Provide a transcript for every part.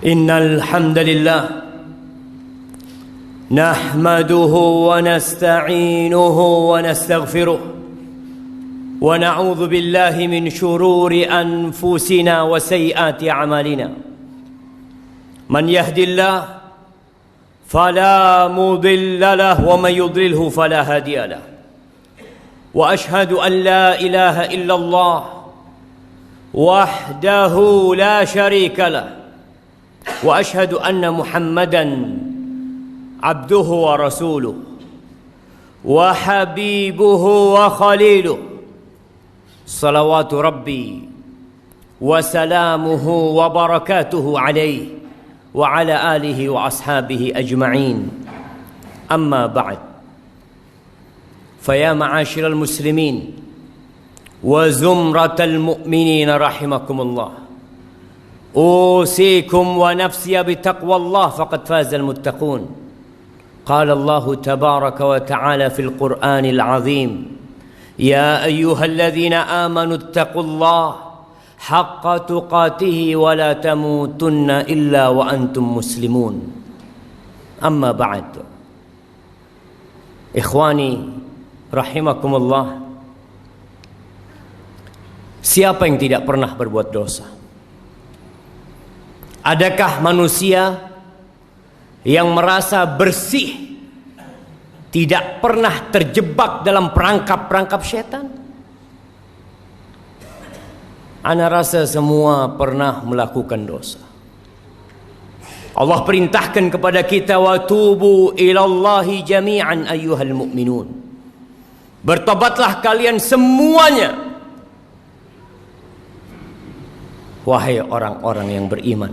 إن الحمد لله نحمده ونستعينه ونستغفره ونعوذ بالله من شرور أنفسنا وسيئات أعمالنا. من يهد الله فلا مضل له ومن يضلله فلا هادي له. وأشهد أن لا إله إلا الله وحده لا شريك له وأشهد أن محمدًا عبده ورسوله وحبيبه وخليله صلوات ربي وسلامه وبركاته عليه وعلى آله وأصحابه أجمعين. أما بعد، فيا معاشر المسلمين وزمرة المؤمنين رحمكم الله، أوصيكم ونفسي بتقوى الله فقد فاز المتقون. قال الله تبارك وتعالى في القرآن العظيم: يا أيها الذين آمنوا اتقوا الله حق تقاته ولا تموتن إلا وأنتم مسلمون. أما بعد، إخواني rahimakumullah, siapa yang tidak pernah berbuat dosa? Adakah manusia yang merasa bersih, tidak pernah terjebak dalam perangkap-perangkap syaitan? Ana rasa semua pernah melakukan dosa. Allah perintahkan kepada kita, wa tubu ilallahi jami'an ayyuhal mu'minun. Bertobatlah kalian semuanya, wahai orang-orang yang beriman,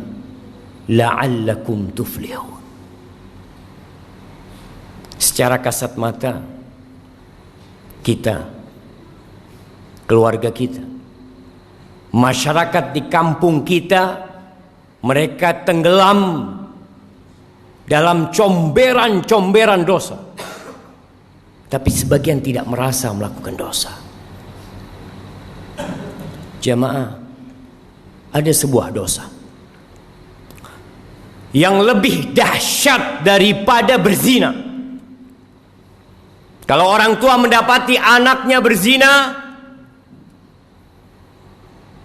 la'allakum tuflihun. Secara kasat mata, kita, keluarga kita, masyarakat di kampung kita, mereka tenggelam dalam comberan-comberan dosa. Tapi sebagian tidak merasa melakukan dosa. Jamaah, ada sebuah dosa yang lebih dahsyat daripada berzina. Kalau orang tua mendapati anaknya berzina,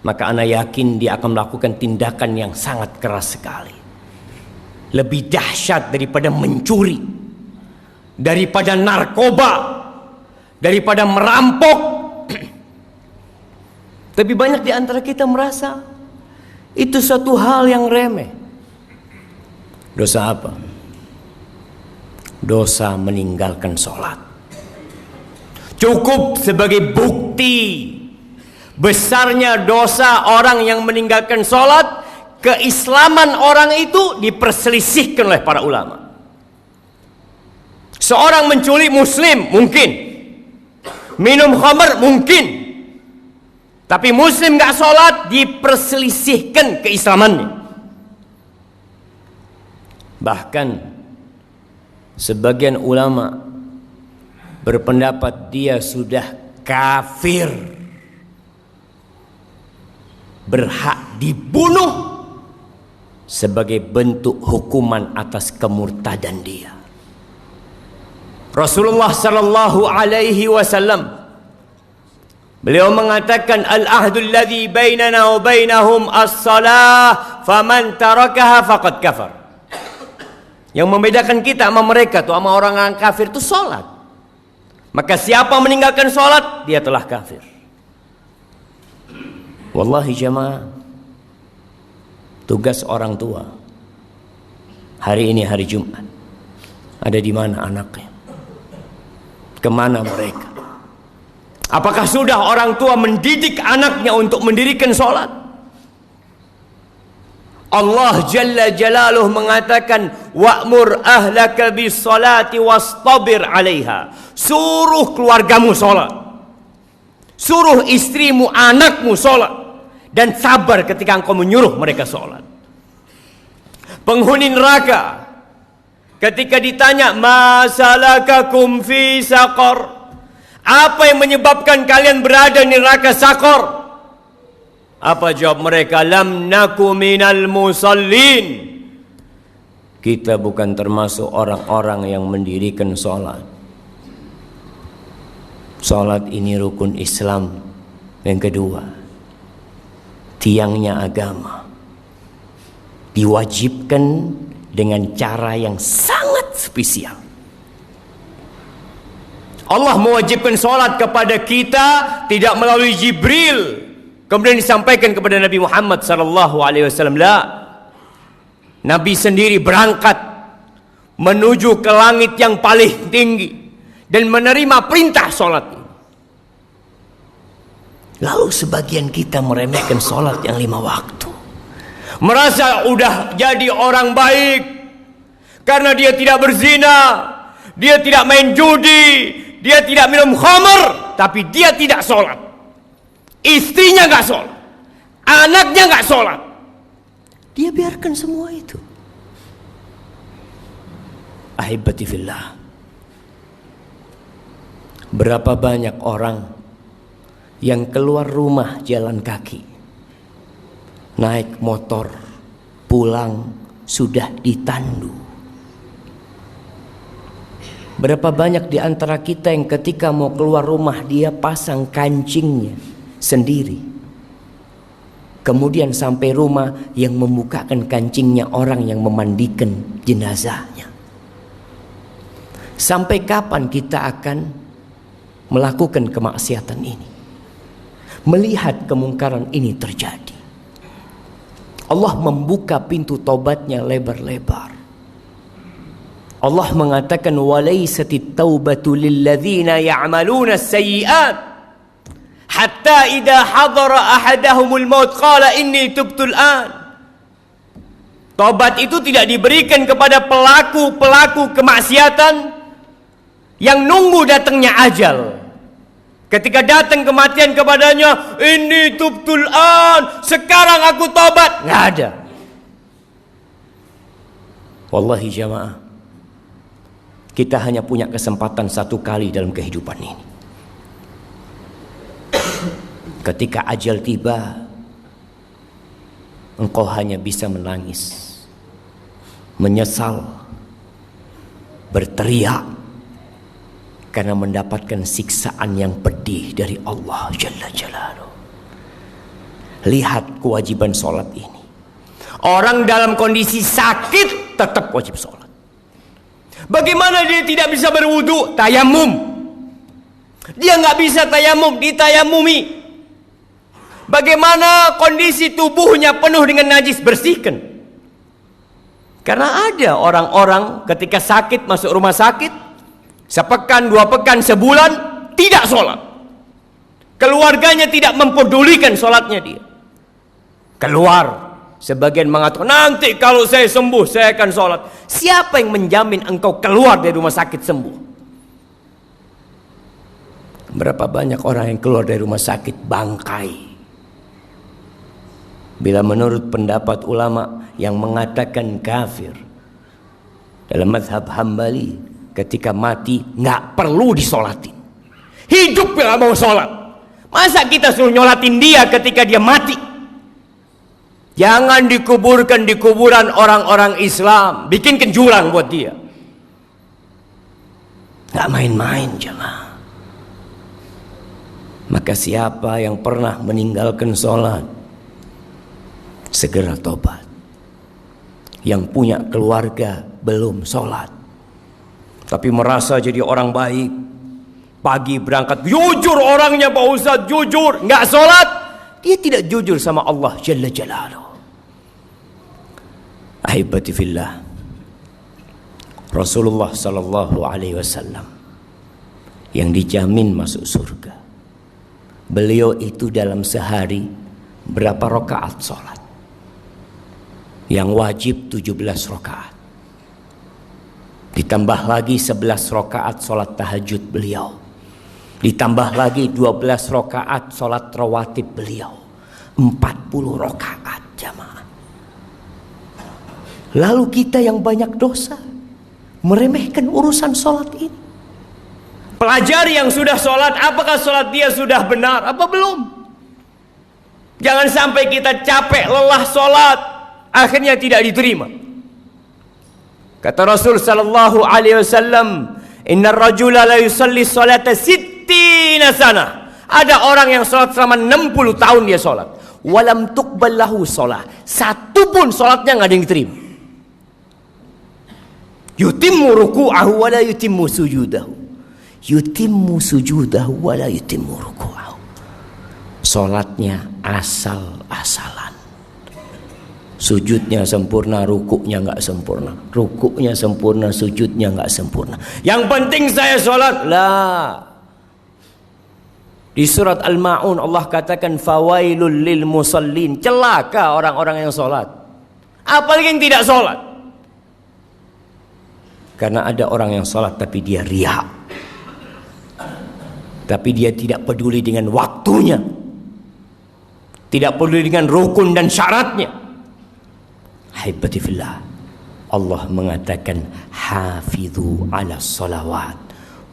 maka ana yakin dia akan melakukan tindakan yang sangat keras sekali. Lebih dahsyat daripada mencuri, daripada narkoba, daripada merampok. Tapi banyak di antara kita merasa itu suatu hal yang remeh. Dosa apa? Dosa meninggalkan sholat. Cukup sebagai bukti besarnya dosa orang yang meninggalkan sholat, keislaman orang itu diperselisihkan oleh para ulama. Seorang menculik muslim mungkin, minum khamar mungkin, tapi muslim gak sholat diperselisihkan keislamannya. Bahkan sebagian ulama berpendapat dia sudah kafir, berhak dibunuh sebagai bentuk hukuman atas kemurtadan dia. Rasulullah sallallahu alaihi wasallam, beliau mengatakan, al-ahdul ladzi bainana wa bainahum as-salah faman tarakaha faqad kafar. Yang membedakan kita sama mereka tuh, sama orang kafir itu salat. Maka siapa meninggalkan salat, dia telah kafir. Wallahi jamaah, tugas orang tua hari ini hari Jumat, ada di mana anaknya? Kemana mereka? Apakah sudah orang tua mendidik anaknya untuk mendirikan sholat? Allah Jalla Jalaluh mengatakan, wa'mur ahlaka bis salati wastabir 'alaiha. Suruh keluargamu sholat, suruh istrimu, anakmu sholat, dan sabar ketika engkau menyuruh mereka sholat. Penghuni neraka ketika ditanya, ma salakakum fi saqar, apa yang menyebabkan kalian berada di neraka Saqar? Apa jawab mereka? Lam naku minal musallin. kita bukan termasuk orang-orang yang mendirikan sholat. Sholat ini rukun Islam yang kedua, tiangnya agama, diwajibkan dengan cara yang sangat spesial. Allah mewajibkan sholat kepada kita tidak melalui Jibril kemudian disampaikan kepada Nabi Muhammad SAW. Nabi sendiri berangkat menuju ke langit yang paling tinggi dan menerima perintah sholat. Lalu sebagian kita meremehkan sholat yang 5 waktu, merasa udah jadi orang baik karena dia tidak berzina, dia tidak main judi, dia tidak minum khamr, tapi dia tidak sholat. Istrinya gak sholat, anaknya gak sholat, dia biarkan semua itu. Ahibati fillah, berapa banyak orang yang keluar rumah jalan kaki, naik motor, pulang sudah ditandu. Berapa banyak di antara kita yang ketika mau keluar rumah dia pasang kancingnya sendiri, kemudian sampai rumah yang membukakan kancingnya orang yang memandikan jenazahnya. Sampai kapan kita akan melakukan kemaksiatan ini, melihat kemungkaran ini terjadi? Allah membuka pintu tobatnya lebar-lebar. Allah mengatakan walaisatit taubatu lilladzina ya'maluna as-sayyi'at hatta idza hadara ahadahumul maut qala inni tubtul an. Tobat itu tidak diberikan kepada pelaku-pelaku kemaksiatan yang nunggu datangnya ajal. Ketika datang kematian kepadanya, inni tubtul an, sekarang aku tobat. Nggak ada. Wallahi jamaah, kita hanya punya kesempatan satu kali dalam kehidupan ini. Ketika ajal tiba, engkau hanya bisa menangis, menyesal, berteriak karena mendapatkan siksaan yang pedih dari Allah Jalla Jalaluhu. Lihat kewajiban sholat ini. Orang dalam kondisi sakit tetap wajib sholat. Bagaimana dia tidak bisa berwudu? Tayamum. Dia nggak bisa tayamum, ditayamumi. Bagaimana kondisi tubuhnya penuh dengan najis? Bersihkan. Karena ada orang-orang ketika sakit masuk rumah sakit, sepekan, 2 pekan, sebulan tidak sholat. Keluarganya tidak mempedulikan sholatnya dia. Keluar. Sebagian mengatakan, nanti kalau saya sembuh saya akan sholat. Siapa yang menjamin engkau keluar dari rumah sakit sembuh? Berapa banyak orang yang keluar dari rumah sakit bangkai. Bila menurut pendapat ulama yang mengatakan kafir dalam mazhab Hambali, ketika mati nggak perlu disolatin, hidup bila mau sholat. Masa kita suruh nyolatin dia ketika dia mati? Jangan dikuburkan di kuburan orang-orang Islam, bikinkan jurang buat dia. Nggak main-main jemaah. Maka siapa yang pernah meninggalkan sholat, segera tobat. Yang punya keluarga belum sholat, tapi merasa jadi orang baik, pagi berangkat, jujur orangnya Pak Ustadz, jujur, nggak sholat, dia tidak jujur sama Allah Jalla Jalaluhu. Ahibati fillah, Rasulullah sallallahu alaihi wasallam yang dijamin masuk surga, beliau itu dalam sehari berapa rakaat sholat? Yang wajib 17 rakaat, ditambah lagi 11 rakaat sholat tahajud beliau, ditambah lagi 12 rakaat sholat rawatib beliau, 40 rakaat jamaah. Lalu kita yang banyak dosa meremehkan urusan sholat ini. Pelajari yang sudah sholat, apakah sholat dia sudah benar apa belum? Jangan sampai kita capek lelah sholat, akhirnya tidak diterima. Kata Rasul sallallahu alaihi wasallam, "Innar rajula la yusalli salata sittina sana." Ada orang yang salat selama 60 tahun dia salat. Walam tuqbal lahu shalah. Satu pun salatnya enggak ada yang diterima. Yutimmu ruku'ahu wa la yutimmu sujudahu. Yutimmu sujudahu wa la yutimmu ruku'ahu. Salatnya asal-asalan. Sujudnya sempurna, rukuknya enggak sempurna. Rukuknya sempurna, sujudnya enggak sempurna. Yang penting saya salat. Lah. Di surat Al-Ma'un Allah katakan fawailul lil musallin. Celaka orang-orang yang salat. Apalagi yang tidak salat. Karena ada orang yang salat tapi dia riya. Tapi dia tidak peduli dengan waktunya. Tidak peduli dengan rukun dan syaratnya. Haibati fillah, Allah mengatakan hafidhu ala salawat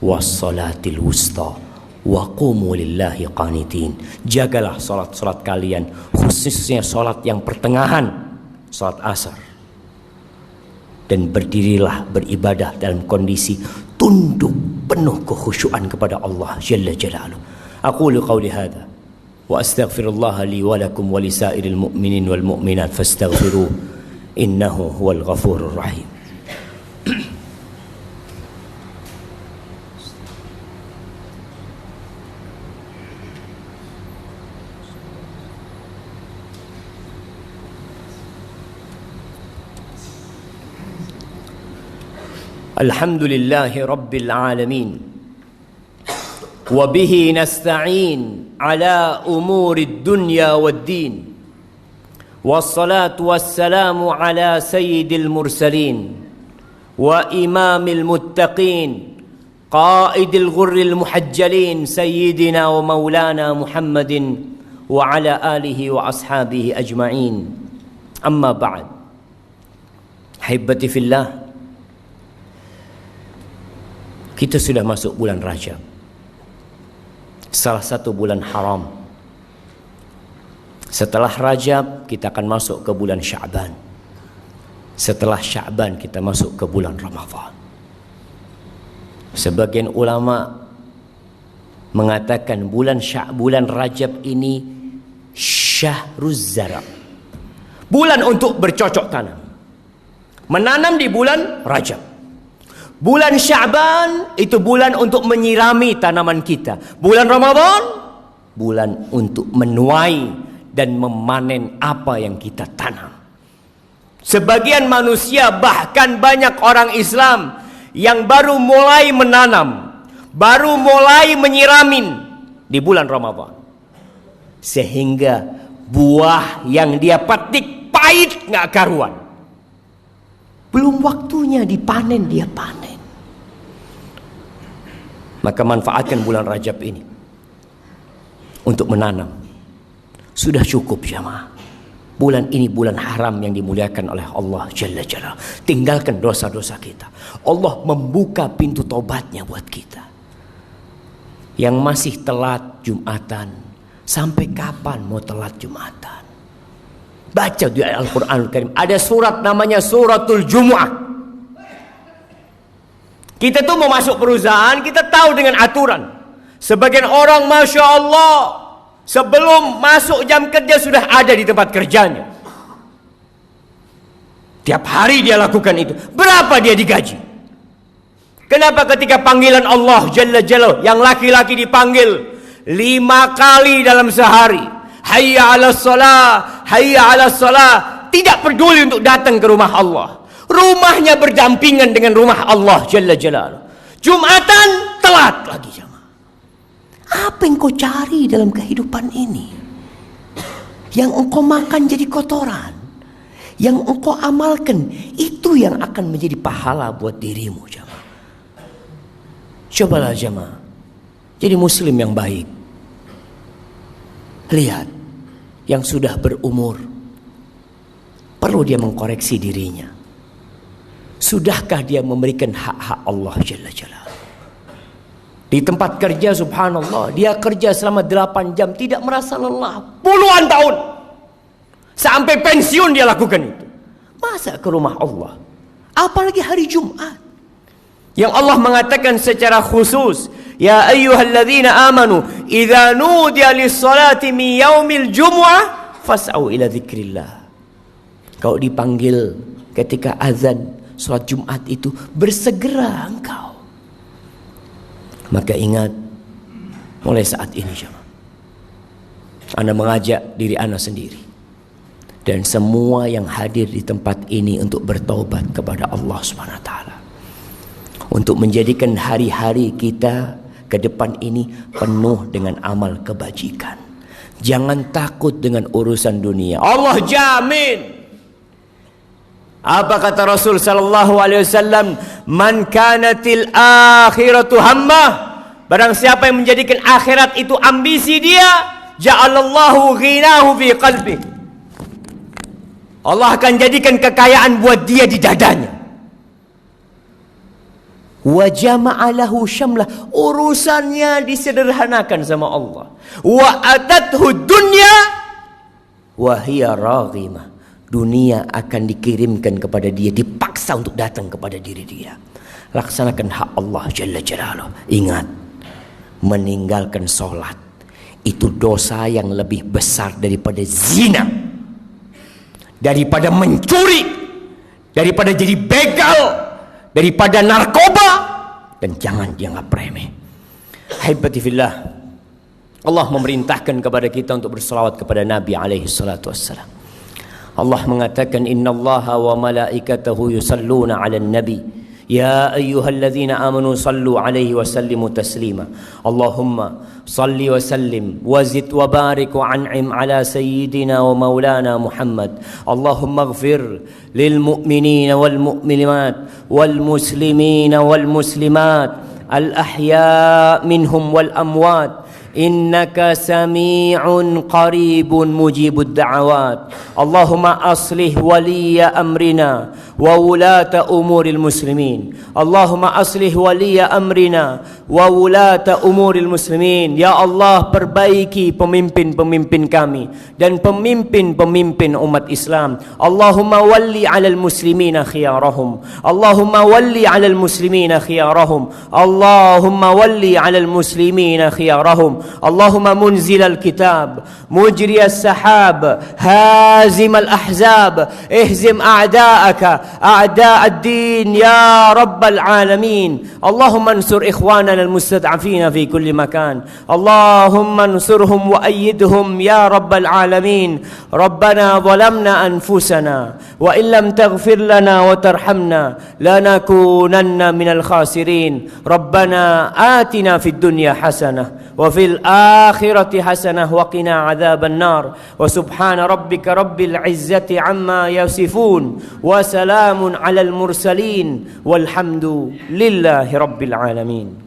was salatil wusta wa qumu lillahi qanitin. Jagalah salat-salat kalian, khususnya salat yang pertengahan, salat asar. Dan berdirilah beribadah dalam kondisi tunduk penuh kekhusyuan kepada Allah Jalla Jalaluhu. Aqulu qawli hadha wa astaghfirullah li wa lakum wa lisairil mu'minin wal mu'minat fastaghfiruh innahu huwal ghafurur rahim. Alhamdulillahi rabbil alamin wa bihi nasta'in ala umurid dunya waddin. Wassalatu wassalamu ala sayyidil mursalin wa imamil muttaqin qaidil ghurril muhajjalin sayyidina wa maulana Muhammadin wa ala alihi wa ashabihi ajma'in. Amma ba'd. Haibati fillah, kita sudah masuk bulan Rajab, salah satu bulan haram. Setelah Rajab kita akan masuk ke bulan Sya'ban. Setelah Sya'ban kita masuk ke bulan Ramadan. Sebagian ulama mengatakan bulan Rajab ini syahruz zara', bulan untuk bercocok tanam, menanam di bulan Rajab. Bulan Sya'ban itu bulan untuk menyirami tanaman kita. Bulan Ramadan bulan untuk menuai dan memanen apa yang kita tanam. Sebagian manusia, bahkan banyak orang Islam yang baru mulai menanam, baru mulai menyiramin di bulan Ramadan, sehingga buah yang dia petik pahit nggak karuan. Belum waktunya dipanen, dia panen. Maka manfaatkan bulan Rajab ini untuk menanam. Sudah cukup jamaah. Bulan ini bulan haram yang dimuliakan oleh Allah Jalla Jalla. Tinggalkan dosa-dosa kita. Allah membuka pintu tobatnya buat kita. Yang masih telat Jumatan, sampai kapan mau telat Jumatan? Baca di Al-Quranul Karim. Ada surat namanya Suratul Jumu'ah. Kita tuh mau masuk perusahaan, kita tahu dengan aturan. Sebagian orang Masya Allah, sebelum masuk jam kerja sudah ada di tempat kerjanya. Tiap hari dia lakukan itu. Berapa dia digaji? Kenapa ketika panggilan Allah Jalla Jalla, yang laki-laki dipanggil 5 kali dalam sehari, hayya 'alas shalah, hayya 'alas shalah, tidak peduli untuk datang ke rumah Allah. Rumahnya berdampingan dengan rumah Allah Jalla Jalla. Jumatan telat lagi jamaah. Apa yang kau cari dalam kehidupan ini? Yang engkau makan jadi kotoran, yang engkau amalkan, itu yang akan menjadi pahala buat dirimu jamaah. Cobalah jamaah jadi muslim yang baik. Lihat, yang sudah berumur perlu dia mengkoreksi dirinya. Sudahkah dia memberikan hak-hak Allah Jalla Jalla? Di tempat kerja subhanallah, dia kerja selama 8 jam tidak merasa lelah, puluhan tahun, sampai pensiun dia lakukan itu. Masa ke rumah Allah Apalagi hari Jumat, yang Allah mengatakan secara khusus, ya ayyuhalladzina amanu idza nudiya lis-salati min yaumil jumu'ah fas'au ila dzikrillah. Kau dipanggil ketika azan salat Jumat itu, bersegera engkau. Maka ingat, mulai saat ini jemaah, Anda mengajak diri Anda sendiri dan semua yang hadir di tempat ini untuk bertaubat kepada Allah Subhanahu wa taala, untuk menjadikan hari-hari kita ke depan ini penuh dengan amal kebajikan. Jangan takut dengan urusan dunia. Allah jamin. Apa kata Rasul sallallahu alaihi wasallam? Man kanatil akhiratu hammah. Barang siapa yang menjadikan akhirat itu ambisi dia, ja'alallahu ghinahu fi qalbi. Allah akan jadikan kekayaan buat dia di dadanya. Wa jama'a lahu syamlah, urusannya disederhanakan sama Allah. Wa atathu dunya wa hiya raghimah, dunia akan dikirimkan kepada dia, dipaksa untuk datang kepada diri dia. Laksanakan hak Allah Jalla Jalaluh. Ingat, meninggalkan sholat itu dosa yang lebih besar daripada zina, daripada mencuri, daripada jadi begal, daripada narkoba, dan jangan dianggap remeh. Haibati fillah, Allah memerintahkan kepada kita untuk berselawat kepada Nabi alaihi salatu wassalam. Allah mengatakan, innallaha wa malaikatahu yusalluna 'alan nabi ya ayyuhalladzina amanu sallu 'alaihi wa sallimu taslima. Allahumma salli wa sallim wa zid wa barik wa an'im ala sayyidina wa maulana Muhammad. Allahumma ighfir lil mu'minina wal mu'minat wal muslimina wal muslimat al ahya' minhum wal amwat innaka sami'un qaribun mujibud da'awat. Allahumma aslih waliya amrina wa wulata umuril muslimin. Allahumma aslih waliya amrina wa wulata umuril muslimin. Ya Allah, perbaiki pemimpin-pemimpin kami dan pemimpin-pemimpin umat Islam. Allahumma walli 'alal muslimina khiyarahum. Allahumma walli 'alal muslimina khiyarahum. Allahumma walli 'alal muslimina khiyarahum. Allahumma munzilal kitab, mujriyas sahab, hazimal ahzab, ihzim a'da'aka a'da' ad-din ya rabbal alamin. Allahumma ansur ikhwanana al-mustad'afina fi kulli makan. Allahumma ansurhum wa ayyidhum ya rabbal alamin. Rabbana zalamna anfusana wa in lam taghfir lana wa tarhamna lanakunanna minal khasirin. Rabbana atina fid dunya hasanah wa fil akhirati hasanah wa qina adzaban nar. Wa subhana rabbika rabbil izzati amma yasifun wa salamun alal mursalin walhamdu lillahi rabbil alamin.